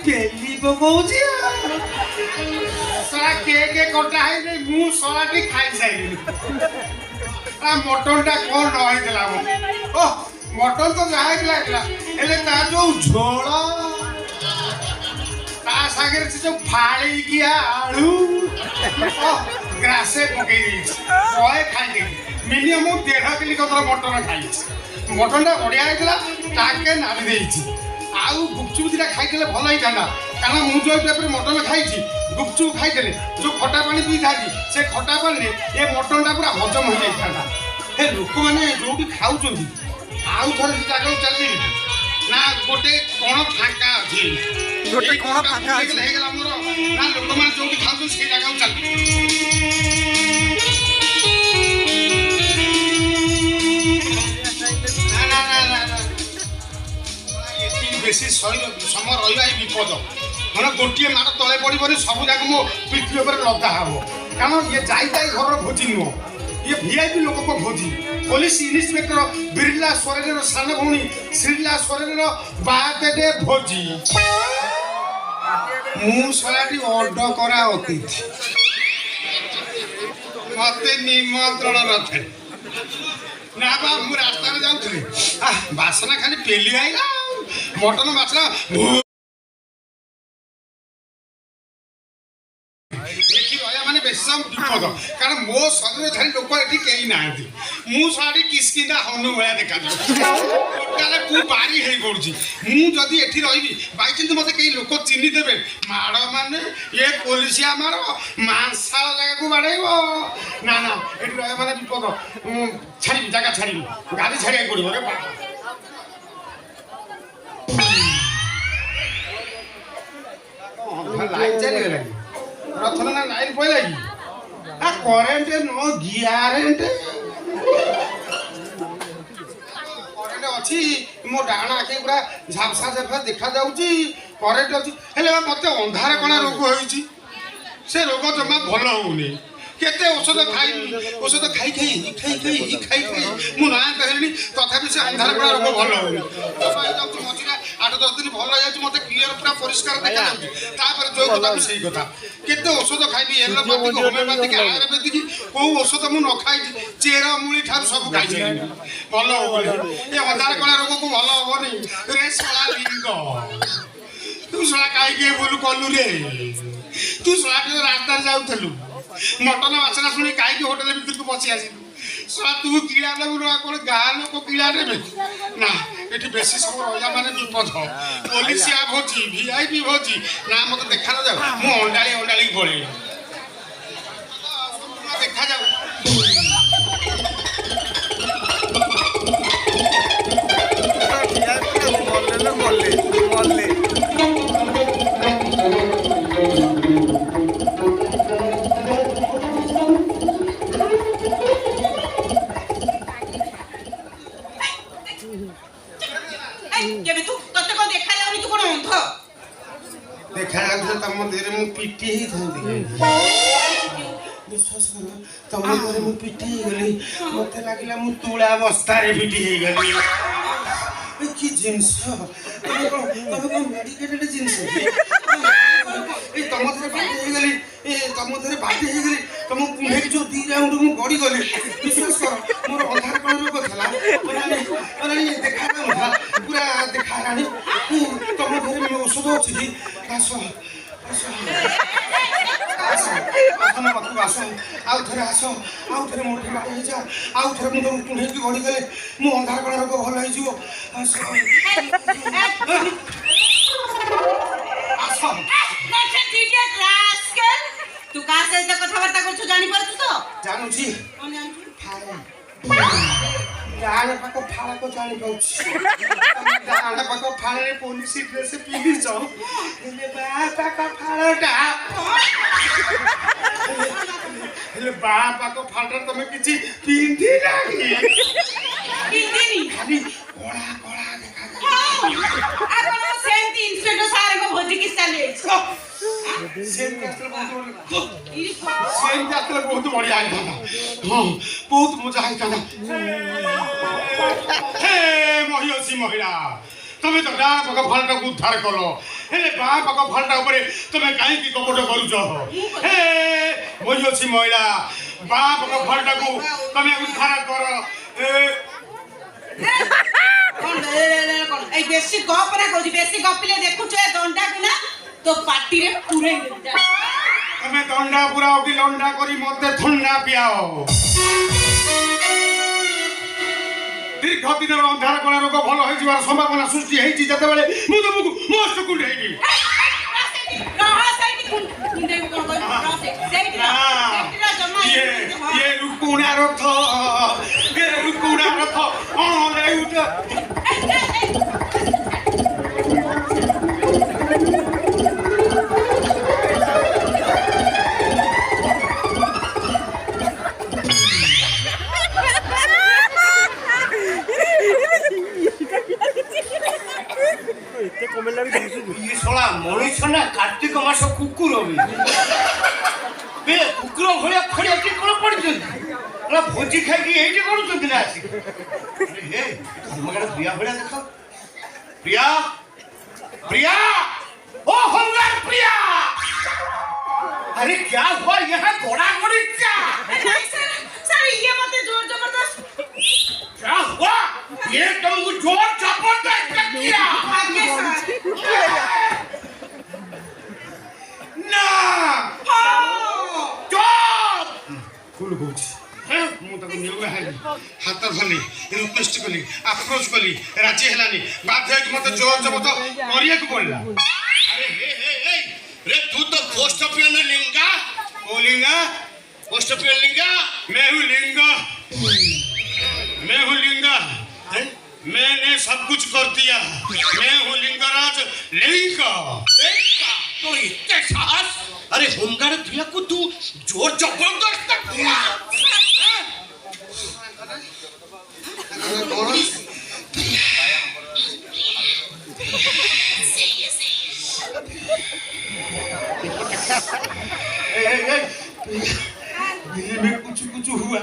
পেলি পকাউছি সারা কেকে কটা হয়ে মু সরাটি খাই সাইলি মটনটা কোন ন হয়েছিল ও মটন তো যা হয়েছিল ହେଲେ ତା ଯୋଉ ଝୋଳ ତା ସାଙ୍ଗରେ ସେ ଯୋଉ ଫାଳିକିଆ ଆଳୁ ଗ୍ରାସେ ପକେଇ ଦେଇଛି ଶହେ ଖାଇଦେଲି ମିନିମମ୍ 1.5 କିଲୋ କତର ମଟନ ଖାଇଛି ମଟନଟା ବଢ଼ିଆ ହେଇଥିଲା ତାକେ ନାଡ଼ି ଦେଇଛି ଆଉ ଗୁପଚୁପ ଦିଟା ଖାଇଥିଲେ ଭଲ ହେଇଥାନ୍ତା କାରଣ ମୁଁ ଯୋଉ ଟାଇପ୍ରେ ମଟନ ଖାଇଛି ଗୁପଚୁପ ଖାଇଥିଲେ ଯୋଉ ଖଟା ପାଣି ପିଇଥାନ୍ତି ସେ ଖଟା ପାଣିରେ ଏ ମଟନଟା ପୁରା ହଜମ ହେଇଯାଇଥାନ୍ତା ହେ ଲୋକମାନେ ଯୋଉଠି ଖାଉଛନ୍ତି ଆଉ ଥରେ ସେ ଜାଗାକୁ ଚାଲିଯିବି ନା ଗୋଟେ କଣ ଫାଙ୍କା ଅଛି ଗୋଟେ କଣ ଫାଙ୍କା ଅଛି ହେଇଗଲା ମୋର ନା ଲୋକମାନେ ଯୋଉଠି ଖାଉଛନ୍ତି ସେଇ ଜାଗାକୁ ଚାଲିଯିବି বেশি সময় রহবা হি বিপদ মানে গোটিয়ে মাড় তলে পড়বনি সবু যাক মো পিঠি উপরে লদা হব কারণ ইয়ে যাই ঘর ভোজি নুহ ইয়ে ভিআইপি লোক ভোজি পুলিশ ইন্সপেক্টর বিড়লা সোরেনের সান ভৌণী শ্রীলা সোরেনের বার্থডে ভোজি মু শলাটি অর্ডর করা অতিথি মতে নিমন্ত্রণ নথে না বা মু রাস্তায় যাওଥିଲି বাসনা খালি পেলি আইলা মটন বাসনা এটি রয়া মানে বেশি বিপদ কারণ মো শরীরে ধারি লোক এটি কেই নাহাନ୍ତି মু শাড়ি কিসকিন্দা হনু ভয়া দেখাযাଉଛି তাহলে পু বাড়ি হয়ে পড়ুছি মু যদি এটি রহিবি বাইচান্স মতো কেই লোক চিহ্নি দেবে মাড় মানে এ পুলিশিয়া মাড় মাংসাল জায়গাକୁ বাড়াইব না না এটি রয়া মানে বিপদ ছাড়িবি জায়গা ছাড়িবি গাড়ি ছাড়িବାକୁ পড়িব রে বাবা লাইট চালিয়ে গেলানি প্রথমে না লাইট পড়ে কি আর কারেন্ট নো গ্যারেন্ট কারেন্ট ଅଛି ମୋ ଡାହାଣ ଆଖି ପୁରା ଝାପସା ଝାପସା ଦେଖାଯାଉଛି କରେଣ୍ଟ ଅଛି ହେଲେ ମୋତେ ଅନ୍ଧାର କଣା ରୋଗ ହେଇଛି ସେ ରୋଗ ଜମା ଭଲ ହେଉନି କେତେ ଔଷଧ ଖାଇବି ଔଷଧ ଖାଇ ମୁଁ ନା କହିଲିଣି ତଥାପି ସେ ଅନ୍ଧାର କଣା ରୋଗ ଭଲ ହେଉନି ହେଇଯାଉଛି ମଝିରେ 8-10 ଦିନ ଭଲ ହେଇଯାଉଛି ମୋତେ କ୍ଲିୟର ପୁରା ପରିଷ୍କାର ଦେଖାଯାଉଛି ତାପରେ ଯୋଉ କଥା ସେଇ କଥା କେତେ ଔଷଧ ଖାଇବି ଏଲୋପାଥିକ ହୋମିଓପାଥିକ ଆୟୁର୍ବେଦିକ କୋଉ ଔଷଧ ମୁଁ ନ ଖାଇଛି ଚେର ମୂଳି ଠାରୁ ସବୁ ଖାଇସାରିଲିଣି ଭଲ ହେବନି ଏ ଅନ୍ଧାର କଣା ରୋଗକୁ ଭଲ ହେବନି ରେ ଶଳା ଲିଙ୍ଗ ତୁ ଶଳା କାହିଁକି ବୋଲୁ କଲୁ ରେ ତୁ ଶଳା ରାସ୍ତାରେ ଯାଉଥିଲୁ ମଟନ ବାସନା ଶୁଣି କାହିଁକି ହୋଟେଲ ଭିତରକୁ ପଶି ଆସିଲୁ ଶଳା ତୁ କିଳା ଦେବୁ ନା କ'ଣ ଗାଁ ଲୋକ କିଳା ନେବେ ନା ଏଠି ବେଶୀ ସମୟ ରହିଲା ମାନେ ବିପଦ ପୋଲିସିଆ ଭୋଜି ଭିଆଇପି ଭୋଜି ନା ମୋତେ ଦେଖାଯାଉ ମୁଁ ଅଣ୍ଡାଳିକି ପଳେଇଲି ଦେଖାଯାଉ ଦେଖାଯାଉଥିଲା ତମ ଦେହରେ ମୁଁ ପିଟି ହେଇଥାନ୍ତି ବିଶ୍ୱାସ କର ତମ ଦେହରେ ମୁଁ ପିଟି ହେଇଗଲି ମୋତେ ଲାଗିଲା ମୁଁ ତୁଳା ବସ୍ତାରେ ପିଟି ହେଇଗଲି କି ଜିନିଷ ତମେ କ'ଣ ମେଡିକେଟେଡ୍ ଜିନିଷ ଏଇ ତମ ଦେହରେ ବାଟି ହେଇଗଲି ତମ ଦେହରେ ବାଟି ହେଇଗଲି ତମ କୁଣ୍ଢେଇକି ଯୋଉ 2 ରାଉଣ୍ଡ ମୁଁ ଗଡ଼ିଗଲି ବିଶ୍ୱାସ କର ମୋର ଅନ୍ଧାର କଣ ରୋଗ ଥିଲା ଦେଖାଯାଉନଥିଲା ପୁରା ଦେଖାହେଲାଣି ତମ ଦେହରେ ଔଷଧ ଅଛି କି ଆସ ତମ ପାଖକୁ ଆସ ଆଉ ଥରେ ଆସ ଆଉ ଥରେ ମୋ ଠି ବାଟ ହେଇଯା ଆଉ ଥରେ ମୁଁ ତମକୁ କୁଣ୍ଢେଇକି ଗଡ଼ିଗଲେ ମୁଁ ଅନ୍ଧାର କଣା ରୋଗ ଭଲ ହେଇଯିବ ଆସ ତୁ କାହା ସହିତ କଥାବାର୍ତ୍ତା କରୁଛୁ ଜାଣିପାରୁଛୁ ତ ଜାଣୁଛି ଡାହାଣ ପାଖ ଫାଳକ ଜାଣିପାରୁଛି ଡାହାଣ ପାଖ ଫାଳରେ ପୋଲିସ ଡ୍ରେସ ପିନ୍ଧିଛ ହେଲେ ବାଁ ପାଖ ଫାଳଟା ହେଲେ ବାଁ ପାଖ ଫାଳଟା ତମେ କିଛି ପିନ୍ଧିନ ଖାଲି କଳା କଳା ଦେଖାଯାଉଛି ସେମିତି ଇନ୍ସପେକ୍ଟର ସାରଙ୍କ ଭୋଜି କି ଚାଲିଛି ସେମିତି ଆସିଲେ ବହୁତ ବଢ଼ିଆ ହେଇଥାନ୍ତା ହଁ ବହୁତ ମଜା ହେଇଥାନ୍ତା ହେ ମହିଷୀ ମହିଳା তুমি তো ডান পাখ ଫାଲଟାକୁ ଉଦ୍ଧାର କଲ ହେଲେ ବାଁ ପାଖ ଫାଲଟା ଉପରେ ତମେ କାହିଁକି କପଟ କରୁଛ ହେ ବୁଝୁଛି ମହିଳା ବାଁ ପାଖ ଫାଲଟାକୁ ତମେ ଉଦ୍ଧାର କର এই বেশি গপ না কইছি বেশি গপিলে দেখুছ এ দন্ডাକୁ না তো পাটিরে পুরেই দে ତମେ ଦଣ୍ଡା ପୁରାଅ କି ଲଣ୍ଡା କରି ମତେ ଥଣ୍ଡା ପିଆଅ ଦୀର୍ଘ ଦିନର ଅନ୍ଧାର କଳା ରୋଗ ଭଲ ହୋଇଯିବାର ସମ୍ଭାବନା ସୃଷ୍ଟି ହେଇଛି ଯେତେବେଳେ ମୁଁ ତମକୁ ମସ୍ତ କୁଣ୍ଡେଇବି ये रुकुणा रथ मनुष्य ना कार्तिक मास कुकुर कुकुर भाया खड़िया कि कौन पड़ी भोजी खाई ये कौन ना आसिक प्रिया भाया देख प्रिया प्रिया ओ होमगार्ड प्रिया अरे क्या हुआ यहाँ घोड़ा घोड़ी क्या सर ये मत जोर जबरदस्त क्या हुआ ये तुमको जोर जबरदस्त किया आगे सर ना चुप कुल कुछ ମୁଁ ତାକୁ ନେଉନା ହେଲି ହାତ ଧରି ରିକ୍ୱେଷ୍ଟ କଲି ଆପ୍ରୋଚ କଲି ରାଜି ହେଲାନି ବାଧ୍ୟ ହେଇକି ମତେ ଜୋର ଜବତ କରିବାକୁ ପଡିଲା अरे रे तू तो पोस्ट ऑफिस में लिंगा ओ लिंगा पोस्ट ऑफिस लिंगा मैं हूँ लिंगा मैंने सब कुछ कर दिया मैं हूँ लिंगराज लिंगा तो इतने साहस अरे होमगार्ड प्रिया को तू जोर जबरदस्त किया दिल में कुछ कुछ हुआ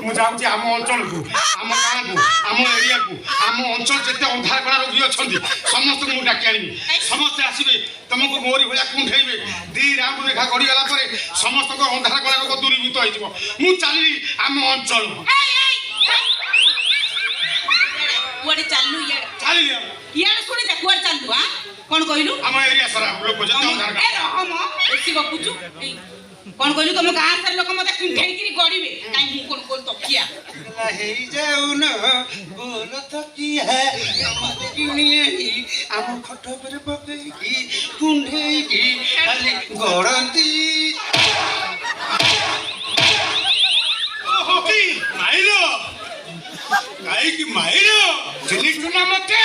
ମୁଁ ଯାଉଛି ଆମ ଅଞ୍ଚଳକୁ ଆମ ଗାଁକୁ ଆମ ଏରିଆକୁ ଆମ ଅଞ୍ଚଳ ଯେତେ ଅନ୍ଧାର କଳା ରୋଗୀ ଅଛନ୍ତି ସମସ୍ତଙ୍କୁ ମୁଁ ଡାକି ଆଣିବି ସମସ୍ତେ ଆସିବେ ତମକୁ ମୋରି ଭଳିଆ କୁଣ୍ଢେଇବେ 2 ରାଉଣ୍ଡ ଲେଖା ଗଡ଼ିଗଲା ପରେ ସମସ୍ତଙ୍କ ଅନ୍ଧାର କଳା ରୋଗ ଦୂରୀଭୂତ ହେଇଯିବ ମୁଁ ଚାଲିଲି ଆମ ଅଞ୍ଚଳକୁ କୁଆଡେ ଚାଲୁ ଚାଲିଲି ଇଆଡେ ଶୁଣି ଯା କୁଆଡେ ଚାଲୁ ଆ କଣ କହିଲୁ ଆମ ଏରିଆ ସାରା ଲୋକ ଯେତେ ଅନ୍ଧାର ଏ ରହମ ବେଶୀ ଗପୁଛୁ କଣ କହିଲୁ ତମ ଗାଁ ସାରା ଲୋକ ମତେ କୁଣ୍ଢେଇକିରି ଗଡିବେ କାଇଁ ମୁଁ କଣ କରୁ ତକିଆ ହେଇ ଯାଉନ ବୋଲ ତକିଆ ମତେ କିଣିଏ ଆମ ଖଟ ଉପରେ ପକେଇକି କୁଣ୍ଢେଇକି ଖାଲି ଗଡନ୍ତି ମାଇଲ କାହିଁକି ମାଇଲ ଚିନିଛୁ ନା ମତେ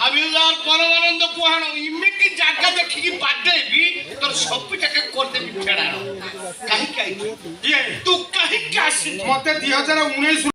ହାବିଲଦାର ପରମାନନ୍ଦ କୁହାଣ ଇମିତି ଜାଗା ଦେଖିକି ବାଡେଇବି ତୋର ସବୁ ଜାଗା କରିଦେବି ଫେରାଣ କାହିଁକି ଆଇଛୁ ଇଏ ତୁ କାହିଁକି ଆସିଛୁ ମତେ 2019